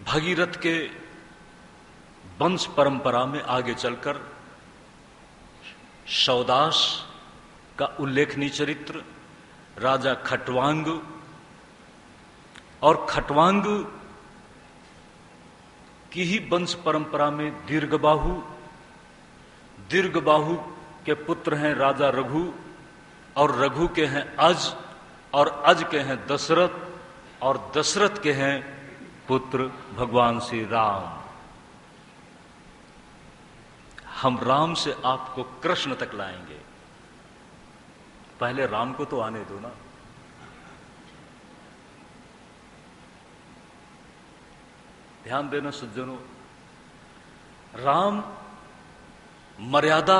भगीरथ के वंश परंपरा में आगे चलकर शौदास का उल्लेखनीय चरित्र, राजा खटवांग, और खटवांग की ही वंश परंपरा में दीर्घबाहु, दीर्घबाहु के पुत्र हैं राजा रघु, और रघु के हैं अज, और अज के हैं दशरथ, और दशरथ के हैं पुत्र भगवान श्री राम। हम राम से आपको कृष्ण तक लाएंगे, पहले राम को तो आने दो ना। ध्यान देना सज्जनों, राम मर्यादा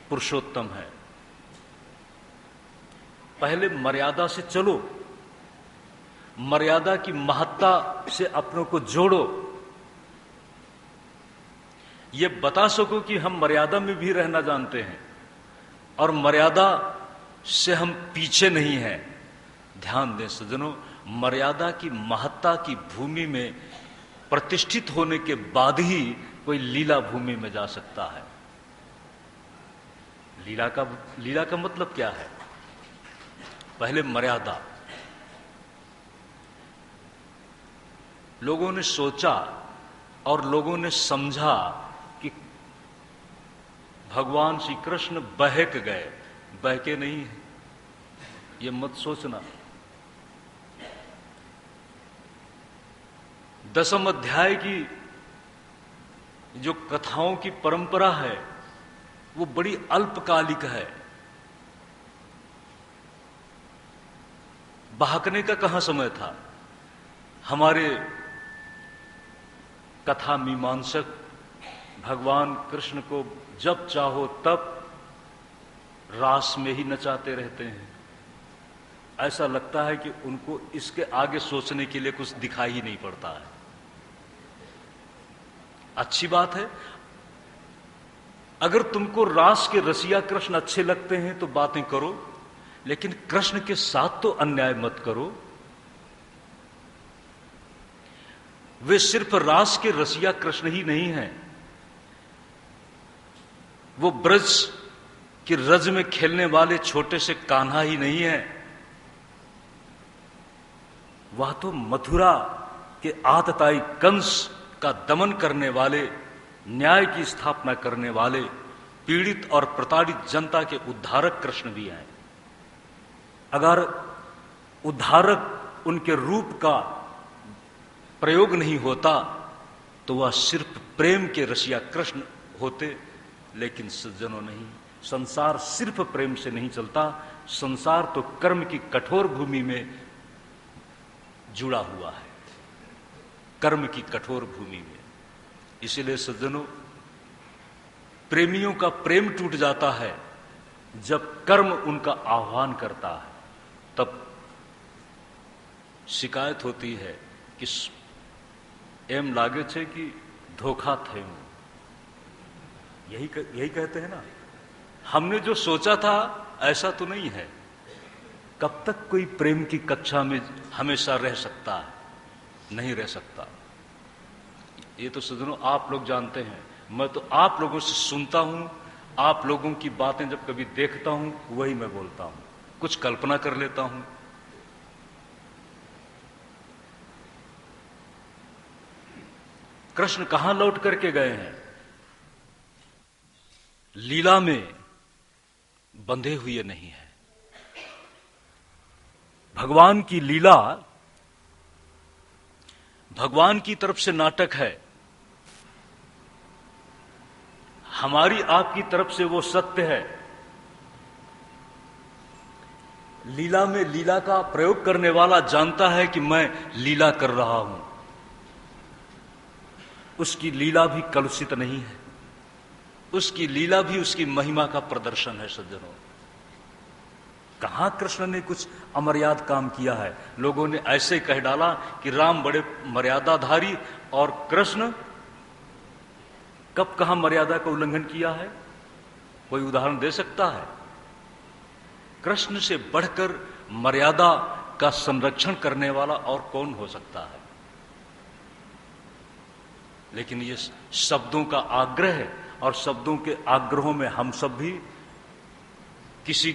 पुरुषोत्तम है। पहले मर्यादा से चलो, मर्यादा की महत्ता से अपनों को जोड़ो, ये बता सको कि हम मर्यादा में भी रहना जानते हैं और मर्यादा से हम पीछे नहीं हैं। ध्यान दें सज्जनों, मर्यादा की महत्ता की भूमि में प्रतिष्ठित होने के बाद ही कोई लीला भूमि में जा सकता है। लीला का मतलब क्या है? पहले मर्यादा। लोगों ने सोचा और लोगों ने समझा कि भगवान श्री कृष्ण बहक गए, बहके नहीं है, ये मत सोचना। दसम अध्याय की जो कथाओं की परंपरा है वो बड़ी अल्पकालिक है। बहकने का कहां समय था? हमारे कथा मीमांसक भगवान कृष्ण को जब चाहो तब रास में ही नचाते रहते हैं। ऐसा लगता है कि उनको इसके आगे सोचने के लिए कुछ दिखाई ही नहीं पड़ता है। अच्छी बात है, अगर तुमको रास के रसिया कृष्ण अच्छे लगते हैं तो बातें करो, लेकिन कृष्ण के साथ तो अन्याय मत करो। वे सिर्फ रास के रसिया कृष्ण ही नहीं हैं, वो ब्रज की रज में खेलने वाले छोटे से कान्हा ही नहीं है, वह तो मथुरा के आतताई कंस का दमन करने वाले, न्याय की स्थापना करने वाले, पीड़ित और प्रताड़ित जनता के उद्धारक कृष्ण भी हैं। अगर उद्धारक उनके रूप का प्रयोग नहीं होता तो वह सिर्फ प्रेम के रसिया कृष्ण होते, लेकिन सज्जनों नहीं। संसार सिर्फ प्रेम से नहीं चलता, संसार तो कर्म की कठोर भूमि में जुड़ा हुआ है, कर्म की कठोर भूमि में। इसीलिए सज्जनों, प्रेमियों का प्रेम टूट जाता है जब कर्म उनका आह्वान करता है, तब शिकायत होती है कि एम लागे छे कि धोखा थे। यही कहते हैं ना, हमने जो सोचा था ऐसा तो नहीं है। कब तक कोई प्रेम की कक्षा में हमेशा रह सकता है? नहीं रह सकता। ये तो सज्जनों आप लोग जानते हैं, मैं तो आप लोगों से सुनता हूं, आप लोगों की बातें जब कभी देखता हूं वही मैं बोलता हूं, कुछ कल्पना कर लेता हूं। कृष्ण कहां लौट करके गए हैं? लीला में बंधे हुए नहीं है। भगवान की लीला भगवान की तरफ से नाटक है, हमारी आपकी तरफ से वो सत्य है। लीला में लीला का प्रयोग करने वाला जानता है कि मैं लीला कर रहा हूं, उसकी लीला भी कलुषित नहीं है, उसकी लीला भी उसकी महिमा का प्रदर्शन है। सज्जनों, कहां कृष्ण ने कुछ अमर्याद काम किया है? लोगों ने ऐसे कह डाला कि राम बड़े मर्यादाधारी, और कृष्ण कब कहां मर्यादा का उल्लंघन किया है? कोई उदाहरण दे सकता है? कृष्ण से बढ़कर मर्यादा का संरक्षण करने वाला और कौन हो सकता है? लेकिन ये शब्दों का आग्रह है, और शब्दों के आग्रहों में हम सब भी किसी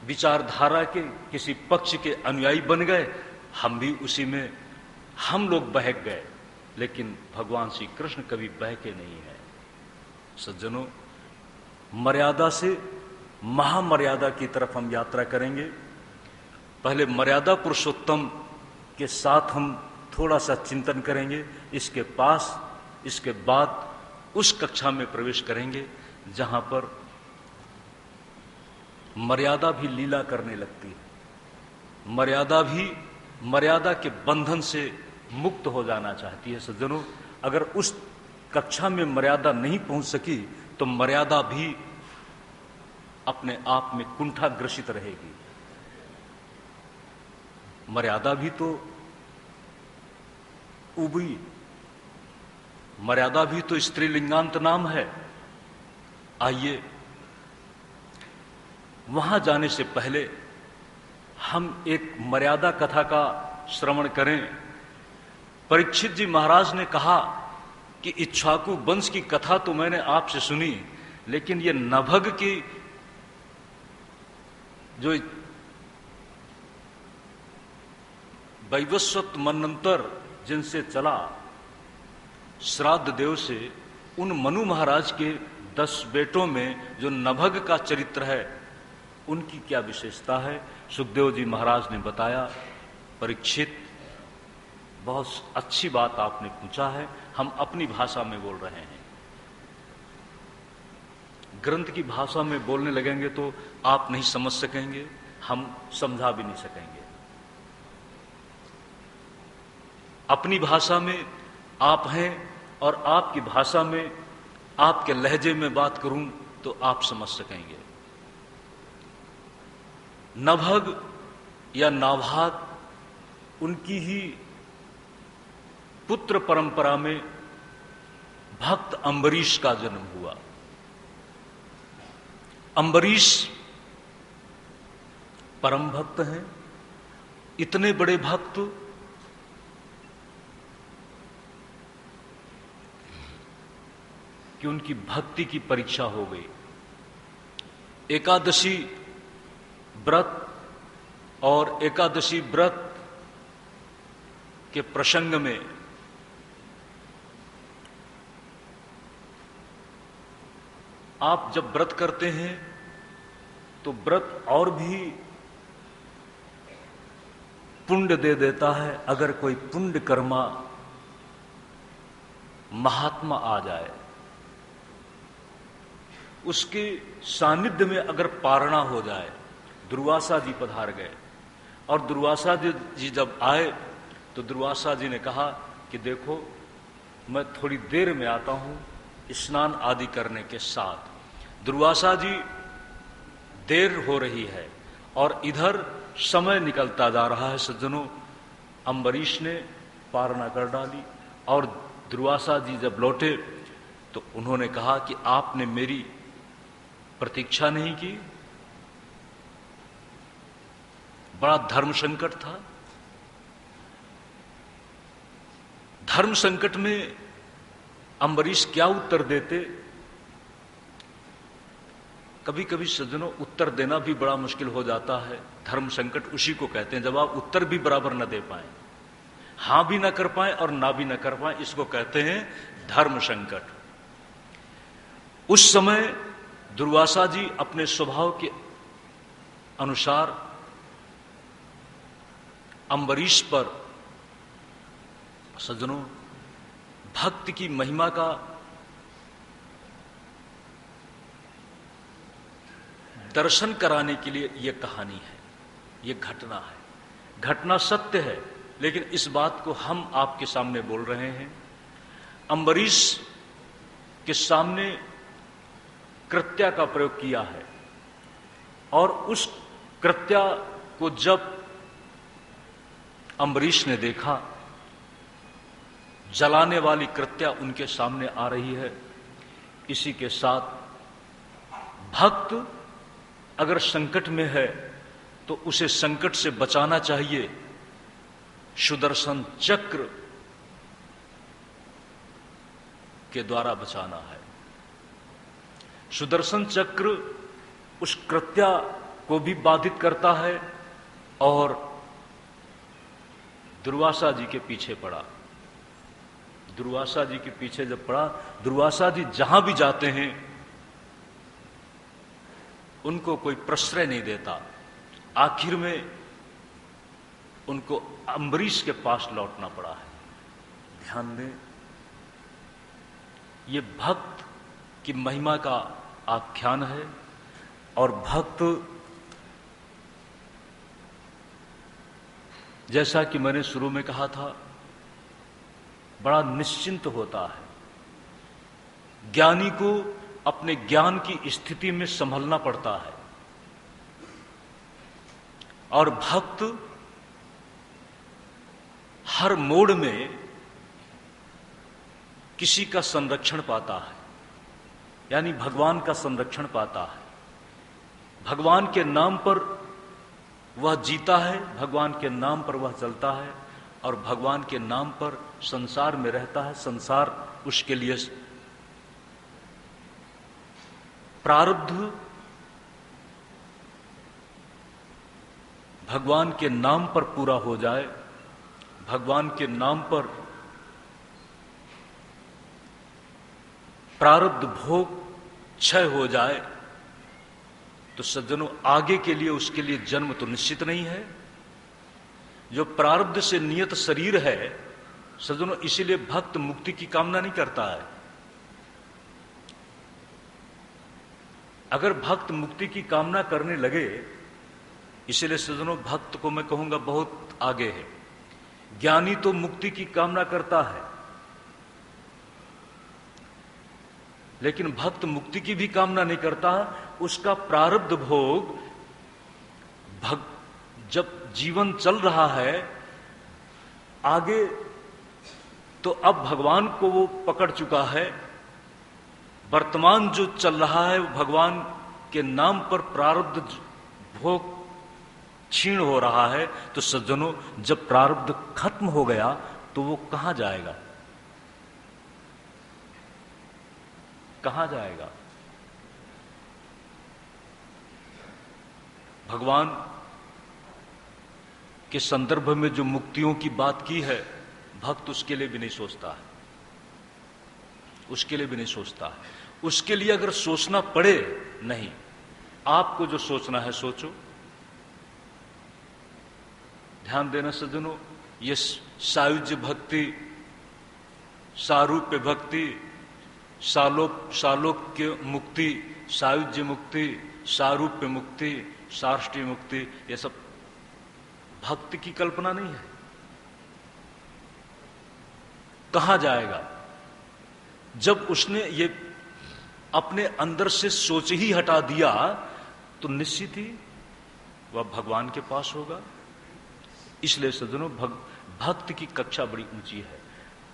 विचारधारा के, किसी पक्ष के अनुयायी बन गए। हम भी उसी में हम लोग बहक गए, लेकिन भगवान श्री कृष्ण कभी बहके नहीं है। सज्जनों, मर्यादा से महामर्यादा की तरफ हम यात्रा करेंगे। पहले मर्यादा पुरुषोत्तम के साथ हम थोड़ा सा चिंतन करेंगे, इसके बाद उस कक्षा में प्रवेश करेंगे जहां पर मर्यादा भी लीला करने लगती है। मर्यादा भी मर्यादा के बंधन से मुक्त हो जाना चाहती है। सज्जनों, अगर उस कक्षा में मर्यादा नहीं पहुंच सकी तो मर्यादा भी अपने आप में कुंठाग्रसित रहेगी। मर्यादा भी तो उबी, मर्यादा भी तो स्त्रीलिंगांत नाम है। आइए, वहां जाने से पहले हम एक मर्यादा कथा का श्रवण करें। परीक्षित जी महाराज ने कहा कि इक्ष्वाकु वंश की कथा तो मैंने आपसे सुनी, लेकिन ये नभग की जो वैवस्वत मनंतर जिनसे चला श्राद्ध देव से, उन मनु महाराज के 10 बेटों में जो नभग का चरित्र है उनकी क्या विशेषता है। सुखदेव जी महाराज ने बताया, परीक्षित बहुत अच्छी बात आपने पूछा है, हम अपनी भाषा में बोल रहे हैं। ग्रंथ की भाषा में बोलने लगेंगे तो आप नहीं समझ सकेंगे, हम समझा भी नहीं सकेंगे। अपनी भाषा में आप हैं और आपकी भाषा में, आपके लहजे में बात करूं तो आप समझ सकेंगे। नभग या नाभाग उनकी ही पुत्र परंपरा में भक्त अम्बरीश का जन्म हुआ। अम्बरीश परम भक्त हैं, इतने बड़े भक्त कि उनकी भक्ति की परीक्षा हो गई। एकादशी व्रत और एकादशी व्रत के प्रसंग में आप जब व्रत करते हैं तो व्रत और भी पुण्य दे देता है। अगर कोई पुण्य कर्मा महात्मा आ जाए, उसके सानिध्य में अगर पारणा हो जाए। दुर्वासा जी पधार गए और दुर्वासा जी जब आए तो दुर्वासा जी ने कहा कि देखो, मैं थोड़ी देर में आता हूं स्नान आदि करने के साथ। दुर्वासा जी देर हो रही है और इधर समय निकलता जा रहा है। सज्जनों, अम्बरीश ने पारणा कर डाली और दुर्वासा जी जब लौटे तो उन्होंने कहा कि आपने मेरी प्रतीक्षा नहीं की। बड़ा धर्म संकट था। धर्म संकट में अम्बरीश क्या उत्तर देते। कभी कभी सज्जनों, उत्तर देना भी बड़ा मुश्किल हो जाता है। धर्म संकट उसी को कहते हैं जब आप उत्तर भी बराबर न दे पाए, हां भी ना कर पाए और ना भी ना कर पाए, इसको कहते हैं धर्म संकट। उस समय दुर्वासा जी अपने स्वभाव के अनुसार अम्बरीश पर, सज्जनों, भक्त की महिमा का दर्शन कराने के लिए यह कहानी है, यह घटना है। घटना सत्य है, लेकिन इस बात को हम आपके सामने बोल रहे हैं। अम्बरीश के सामने कृत्या का प्रयोग किया है और उस कृत्या को जब अम्बरीश ने देखा, जलाने वाली कृत्या उनके सामने आ रही है। इसी के साथ भक्त अगर संकट में है तो उसे संकट से बचाना चाहिए। सुदर्शन चक्र के द्वारा बचाना है। सुदर्शन चक्र उस कृत्या को भी बाधित करता है और दुर्वासा जी के पीछे पड़ा। दुर्वासा जी के पीछे जब पड़ा, दुर्वासा जी जहां भी जाते हैं उनको कोई प्रश्रय नहीं देता। आखिर में उनको अम्बरीश के पास लौटना पड़ा है। ध्यान दें, ये भक्त की महिमा का आख्यान है और भक्त, जैसा कि मैंने शुरू में कहा था, बड़ा निश्चिंत होता है। ज्ञानी को अपने ज्ञान की स्थिति में संभलना पड़ता है और भक्त हर मोड़ में किसी का संरक्षण पाता है, यानी भगवान का संरक्षण पाता है। भगवान के नाम पर वह जीता है, भगवान के नाम पर वह चलता है और भगवान के नाम पर संसार में रहता है। संसार उसके लिए प्रारब्ध भगवान के नाम पर पूरा हो जाए, भगवान के नाम पर प्रारब्ध भोग क्षय हो जाए तो सज्जनों, आगे के लिए उसके लिए जन्म तो निश्चित नहीं है। जो प्रारब्ध से नियत शरीर है सज्जनों, इसीलिए भक्त मुक्ति की कामना नहीं करता है। अगर भक्त मुक्ति की कामना करने लगे, इसीलिए सज्जनों भक्त को मैं कहूंगा बहुत आगे है। ज्ञानी तो मुक्ति की कामना करता है, लेकिन भक्त मुक्ति की भी कामना नहीं करता। उसका प्रारब्ध भोग जब जीवन चल रहा है आगे, तो अब भगवान को वो पकड़ चुका है। वर्तमान जो चल रहा है वो भगवान के नाम पर प्रारब्ध भोग क्षीण हो रहा है। तो सज्जनों, जब प्रारब्ध खत्म हो गया तो वो कहां जाएगा? कहां जाएगा? भगवान के संदर्भ में जो मुक्तियों की बात की है, भक्त उसके लिए भी नहीं सोचता है, उसके लिए भी नहीं सोचता है। उसके लिए अगर सोचना पड़े, नहीं, आपको जो सोचना है सोचो। ध्यान देना सज्जनों, ये सायुज्य भक्ति, सारूप्य भक्ति, सालोक्य मुक्ति, सायुज्य मुक्ति, सारूप्य मुक्ति, साष्टी मुक्ति, ये सब भक्ति की कल्पना नहीं है। कहां जाएगा? जब उसने ये अपने अंदर से सोच ही हटा दिया तो निश्चित ही वह भगवान के पास होगा। इसलिए सज्जनों, भक्त की कक्षा बड़ी ऊंची है।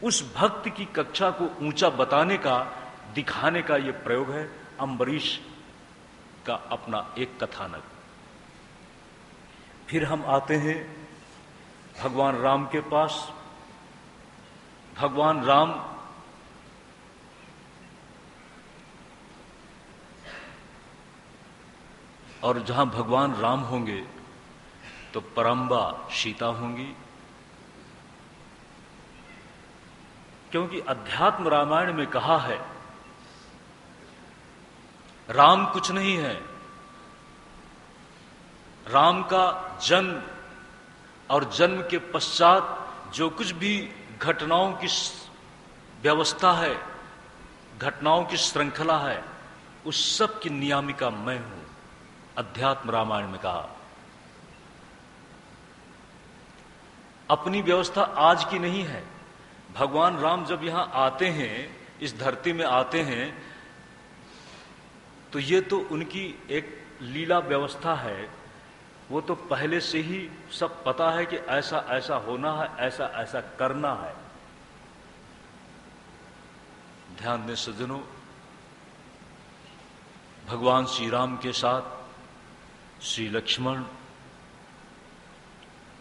उस भक्त की कक्षा को ऊंचा बताने का, दिखाने का यह प्रयोग है अम्बरीश का अपना एक कथानक। फिर हम आते हैं भगवान राम के पास। भगवान राम और जहां भगवान राम होंगे तो परम्बा सीता होंगी, क्योंकि अध्यात्म रामायण में कहा है राम कुछ नहीं है। राम का जन्म और जन्म के पश्चात जो कुछ भी घटनाओं की व्यवस्था है, घटनाओं की श्रृंखला है, उस सब की नियामिका मैं हूं। अध्यात्म रामायण में कहा। अपनी व्यवस्था आज की नहीं है। भगवान राम जब यहां आते हैं, इस धरती में आते हैं, तो ये तो उनकी एक लीला व्यवस्था है। वो तो पहले से ही सब पता है कि ऐसा ऐसा होना है, ऐसा ऐसा करना है। ध्यान दें सज्जनों, भगवान श्री राम के साथ श्री लक्ष्मण,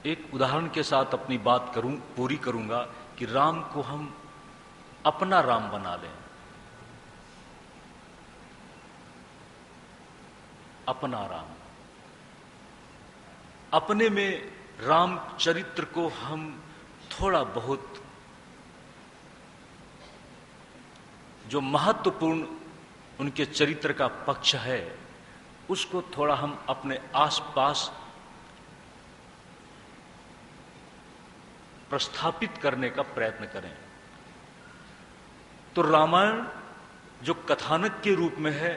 एक उदाहरण के साथ अपनी बात पूरी करूंगा कि राम को हम अपना राम बना लें। अपना राम। अपने में राम चरित्र को हम थोड़ा बहुत जो महत्वपूर्ण उनके चरित्र का पक्ष है उसको थोड़ा हम अपने आसपास प्रस्थापित करने का प्रयत्न करें। तो रामायण जो कथानक के रूप में है,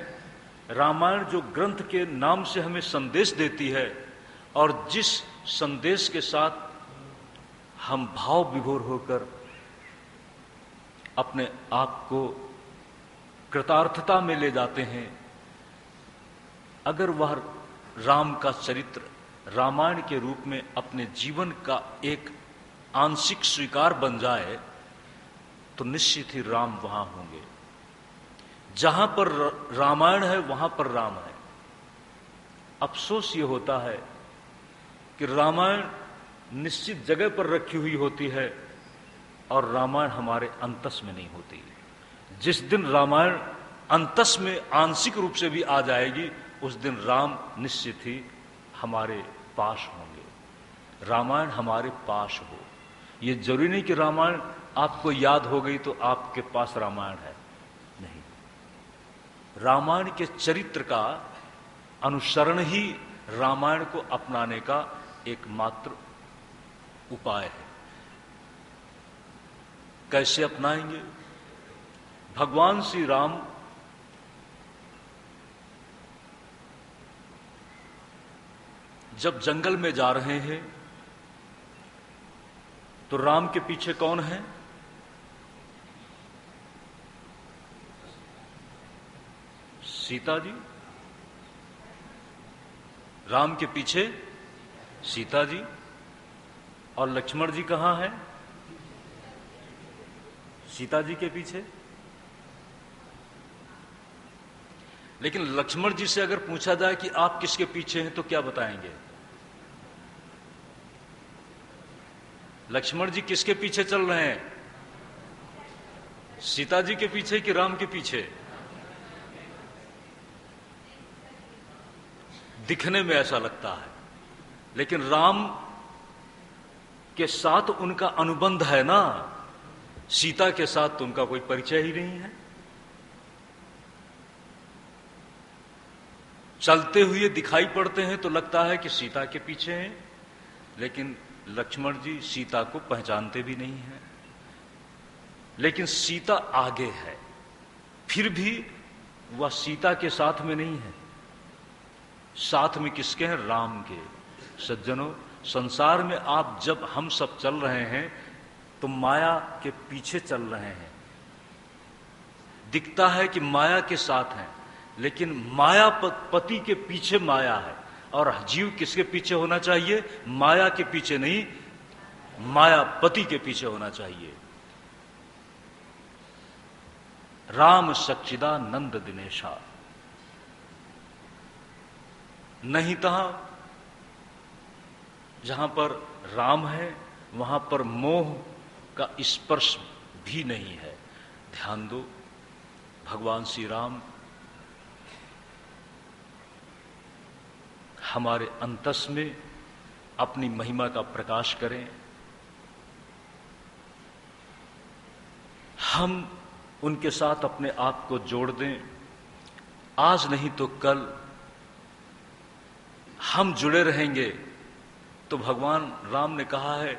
रामायण जो ग्रंथ के नाम से हमें संदेश देती है और जिस संदेश के साथ हम भाव विभोर होकर अपने आप को कृतार्थता में ले जाते हैं, अगर वह राम का चरित्र रामायण के रूप में अपने जीवन का एक आंशिक स्वीकार बन जाए तो निश्चित ही राम वहां होंगे। जहां पर रामायण है वहां पर राम है। अफसोस ये होता है कि रामायण निश्चित जगह पर रखी हुई होती है और रामायण हमारे अंतस में नहीं होती। जिस दिन रामायण अंतस में आंशिक रूप से भी आ जाएगी उस दिन राम निश्चित ही हमारे पास होंगे। रामायण हमारे पास हो, ये जरूरी नहीं कि रामायण आपको याद हो गई तो आपके पास रामायण है, नहीं। रामायण के चरित्र का अनुसरण ही रामायण को अपनाने का एकमात्र उपाय है। कैसे अपनाएंगे? भगवान श्री राम जब जंगल में जा रहे हैं तो राम के पीछे कौन है? सीता जी। राम के पीछे सीता जी और लक्ष्मण जी कहां है? सीता जी के पीछे। लेकिन लक्ष्मण जी से अगर पूछा जाए कि आप किसके पीछे हैं तो क्या बताएंगे? लक्ष्मण जी किसके पीछे चल रहे हैं? सीता जी के पीछे कि राम के पीछे? दिखने में ऐसा लगता है, लेकिन राम के साथ उनका अनुबंध है ना, सीता के साथ तो उनका कोई परिचय ही नहीं है। चलते हुए दिखाई पड़ते हैं तो लगता है कि सीता के पीछे हैं, लेकिन लक्ष्मण जी सीता को पहचानते भी नहीं हैं। लेकिन सीता आगे है, फिर भी वह सीता के साथ में नहीं है। साथ में किसके हैं? राम के। सज्जनों, संसार में आप जब हम सब चल रहे हैं तो माया के पीछे चल रहे हैं। दिखता है कि माया के साथ हैं, लेकिन माया पति के पीछे माया है। और जीव किसके पीछे होना चाहिए? माया के पीछे नहीं, माया पति के पीछे होना चाहिए। राम सच्चिदानंद दिनेशा। नहीं तो जहां पर राम है वहां पर मोह का स्पर्श भी नहीं है। ध्यान दो, भगवान श्री राम हमारे अंतस में अपनी महिमा का प्रकाश करें। हम उनके साथ अपने आप को जोड़ दें। आज नहीं तो कल हम जुड़े रहेंगे। तो भगवान राम ने कहा है